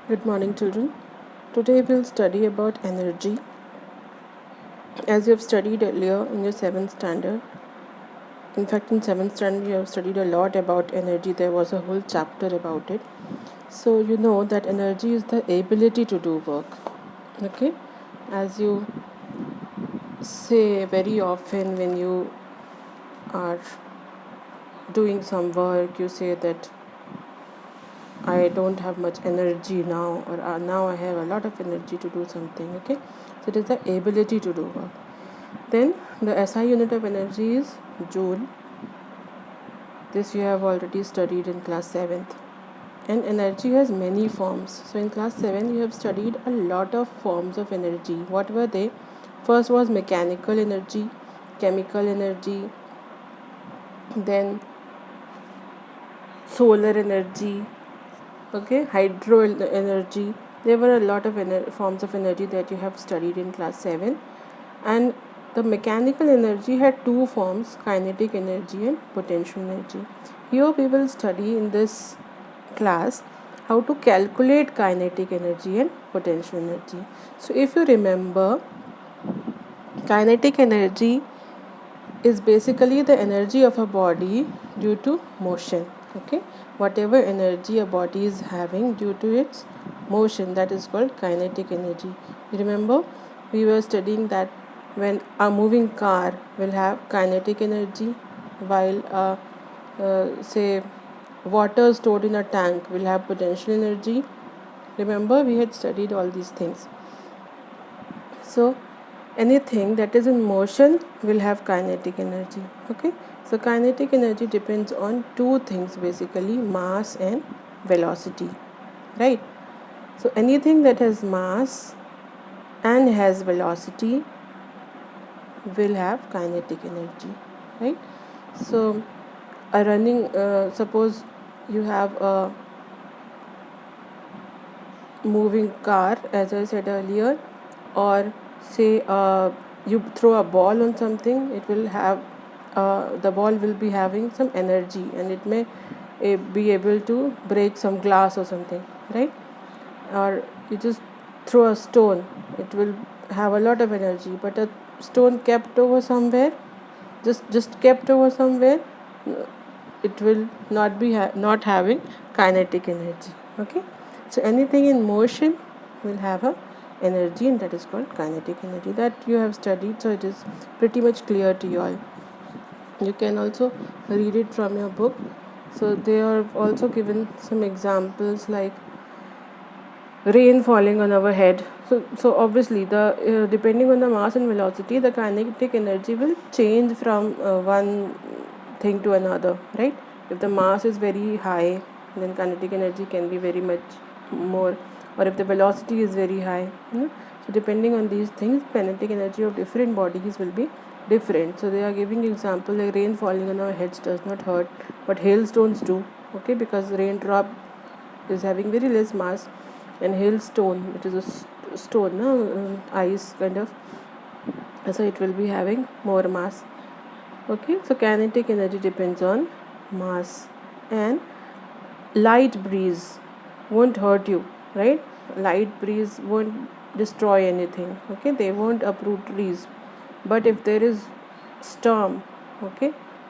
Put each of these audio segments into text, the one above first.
Good morning, children. Today we'll study about energy. As you have studied earlier in your 7th standard, in fact, in 7th standard, you have studied a lot about energy. There was a whole chapter about it. So, you know that energy is the ability to do work. Okay? As you say very often when you are doing some work, you say that I don't have much energy now, or now I have a lot of energy to do something. Okay? So, it is the ability to do work. Then the SI unit of energy is joule. This you have already studied in class 7th. And energy has many forms. So in class 7 you have studied a lot of forms of energy. What were they? First was mechanical energy, chemical energy, then solar energy, hydro energy. There were a lot of forms of energy that you have studied in class 7. And the mechanical energy had two forms, kinetic energy and potential energy. Here we will study in this class how to calculate kinetic energy and potential energy. So if you remember, kinetic energy is basically the energy of a body due to motion. Whatever energy a body is having due to its motion, that is called kinetic energy. You remember we were studying that when a moving car will have kinetic energy, while say water stored in a tank will have potential energy. Remember we had studied all these things. So anything that is in motion will have kinetic energy. So kinetic energy depends on two things, basically mass and velocity, right? So anything that has mass and has velocity will have kinetic energy, right? So a running suppose you have a moving car, as I said earlier, or say you throw a ball on something, it will have the ball will be having some energy, and it may be able to break some glass or something, right? Or you just throw a stone, it will have a lot of energy, but a stone kept over somewhere, just kept over somewhere, it will not be not having kinetic energy. So anything in motion will have a energy, and that is called kinetic energy. That you have studied, so it is pretty much clear to you all. You can also read it from your book. So they are also given some examples like rain falling on our head. So obviously the depending on the mass and velocity, the kinetic energy will change from one thing to another, right? If the mass is very high, then kinetic energy can be very much more, or if the velocity is very high, so depending on these things, kinetic energy of different bodies will be different. So they are giving example like rain falling on our heads does not hurt, but hailstones do, because raindrop is having very less mass, and hailstone, it is a stone, ice kind of, so it will be having more mass. So kinetic energy depends on mass. And light breeze won't hurt you, right? Light breeze won't destroy anything, they won't uproot trees. But if there is storm,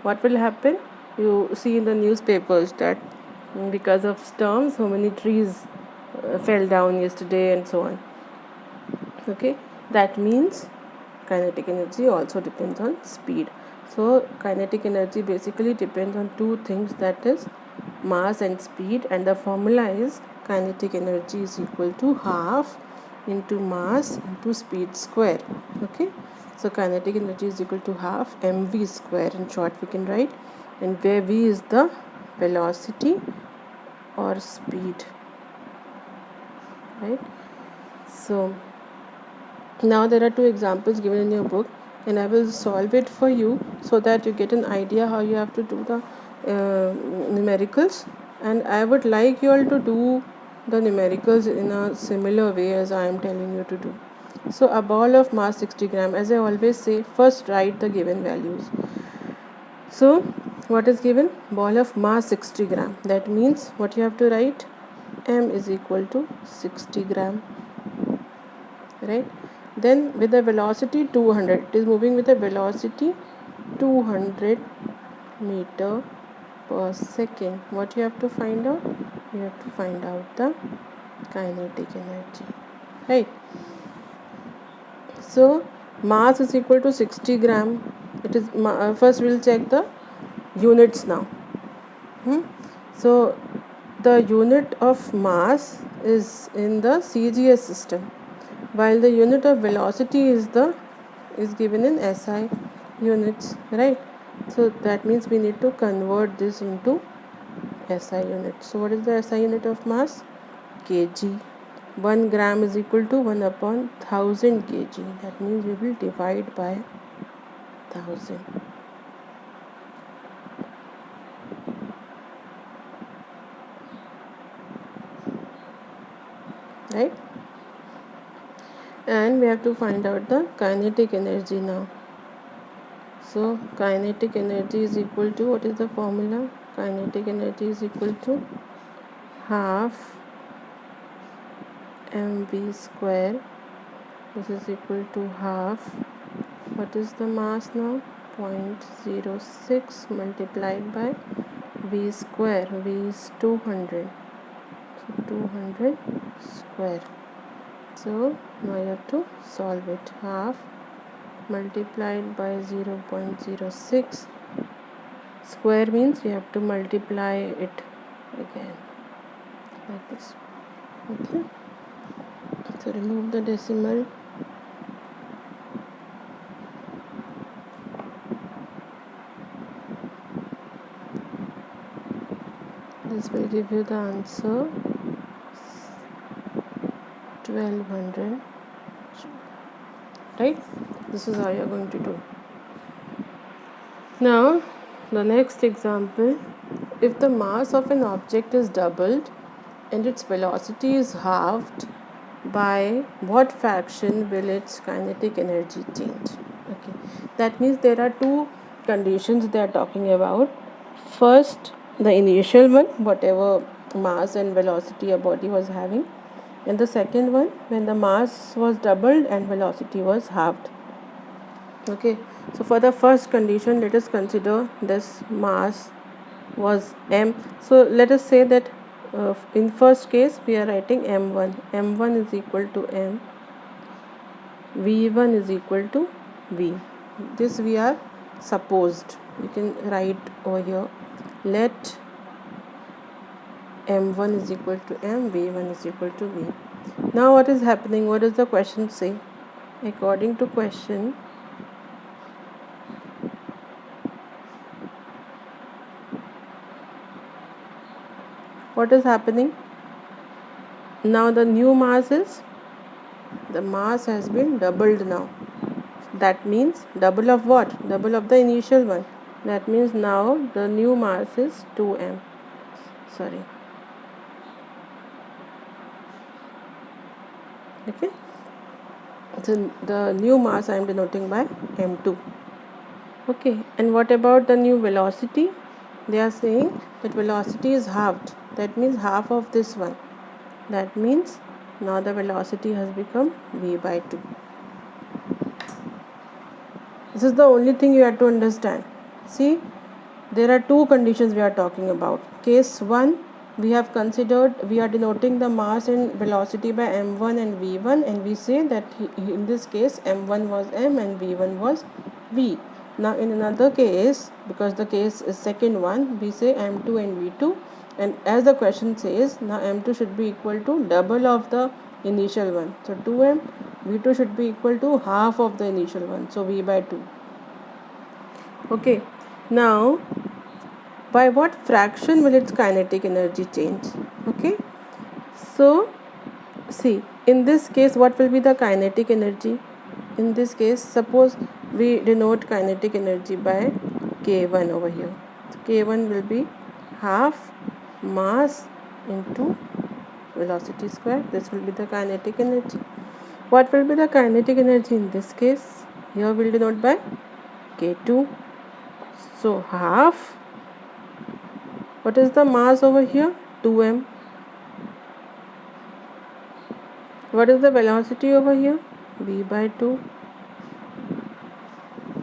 what will happen? You see in the newspapers that because of storm so many trees fell down yesterday and so on. That means kinetic energy also depends on speed. So kinetic energy basically depends on two things, that is mass and speed, and the formula is kinetic energy is equal to half into mass into speed square. So kinetic energy is equal to half mv square, in short we can write, and where v is the velocity or speed, right? So now there are two examples given in your book, and I will solve it for you so that you get an idea how you have to do the numericals. And I would like you all to do the numericals in a similar way as I am telling you to do. So a ball of mass 60 gram, as I always say, first write the given values. So what is given? Ball of mass 60 gram. That means what you have to write? m is equal to 60 gram, right? Then with the velocity 200, it is moving with a velocity 200 meter per second. What you have to find out? You have to find out the kinetic energy, right? So mass is equal to 60 gram. It is first we'll check the units now. So the unit of mass is in the CGS system, while the unit of velocity is given in SI units, right? So that means we need to convert this into SI units. So what is the SI unit of mass? Kg. 1 gram is equal to 1 upon 1000 kg. That means we will divide by 1000. Right? And we have to find out the kinetic energy now. So kinetic energy is equal to, what is the formula? Kinetic energy is equal to half mv square. This is equal to half, what is the mass now? 0.06 multiplied by v square. V is 200, so 200 square. So now you have to solve it. Half multiplied by 0.06 square means you have to multiply it again like this. Okay, so remove the decimal. This will give you the answer 1200, right? This is how you are going to do. Now the next example, if the mass of an object is doubled and its velocity is halved, by what fraction will its kinetic energy change? Okay, that means there are two conditions they are talking about. First, the initial one, whatever mass and velocity a body was having, and the second one, when the mass was doubled and velocity was halved. Okay, so for the first condition, let us consider this mass was m. So let us say that in first case we are writing m1. m1 is equal to m, v1 is equal to v. This we are supposed. You can write over here, let m1 is equal to m, v1 is equal to v. Now what is happening? What does the question say? According to question, what is happening? Now the new mass is, the mass has been doubled now. That means double of what? Double of the initial one. That means now the new mass is 2m. Sorry. Okay. So the new mass I am denoting by m2. Okay. And what about the new velocity? They are saying that velocity is halved. That means half of this one. That means now the velocity has become v by 2. This is the only thing you have to understand. See, there are two conditions we are talking about. Case 1, we have considered, we are denoting the mass and velocity by m1 and v1, and we say that in this case m1 was m and v1 was v. Now in another case, because the case is second one, we say m2 and v2, and as the question says, now m2 should be equal to double of the initial one. So 2m, v2 should be equal to half of the initial one, so v by 2. Okay, now by what fraction will its kinetic energy change? Okay, so see, in this case what will be the kinetic energy? In this case, suppose we denote kinetic energy by k1 over here. So k1 will be half mass into velocity square. This will be the kinetic energy. What will be the kinetic energy in this case? Here we'll denote by k2. So half, what is the mass over here? 2m. What is the velocity over here? V by 2.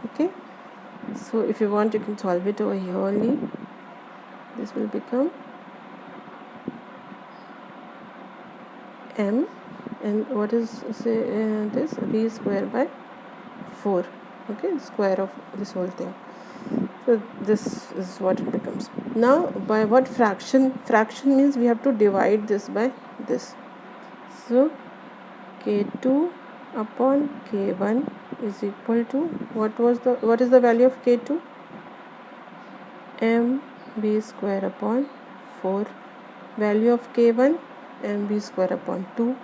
Okay, so if you want, you can solve it over here only. This will become m, and what is this? V square by 4. Okay, square of this whole thing. So this is what it becomes. Now by what fraction? Fraction means we have to divide this by this. So k2 upon k1 is equal to, what is the value of k2? mb square upon 4. Value of k1, mb square upon 2.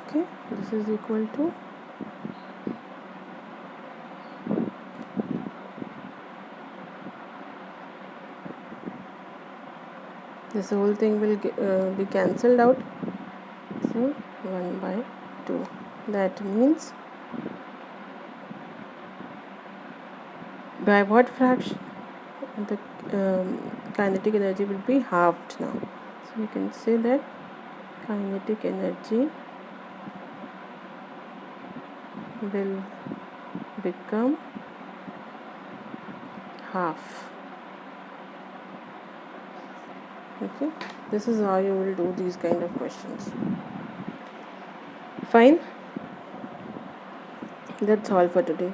Okay, this is equal to this whole thing will be cancelled out. So 1 by 2. That means by what fraction the kinetic energy will be halved now. So you can say that kinetic energy will become half. Okay, this is how you will do these kind of questions. Fine, that's all for today.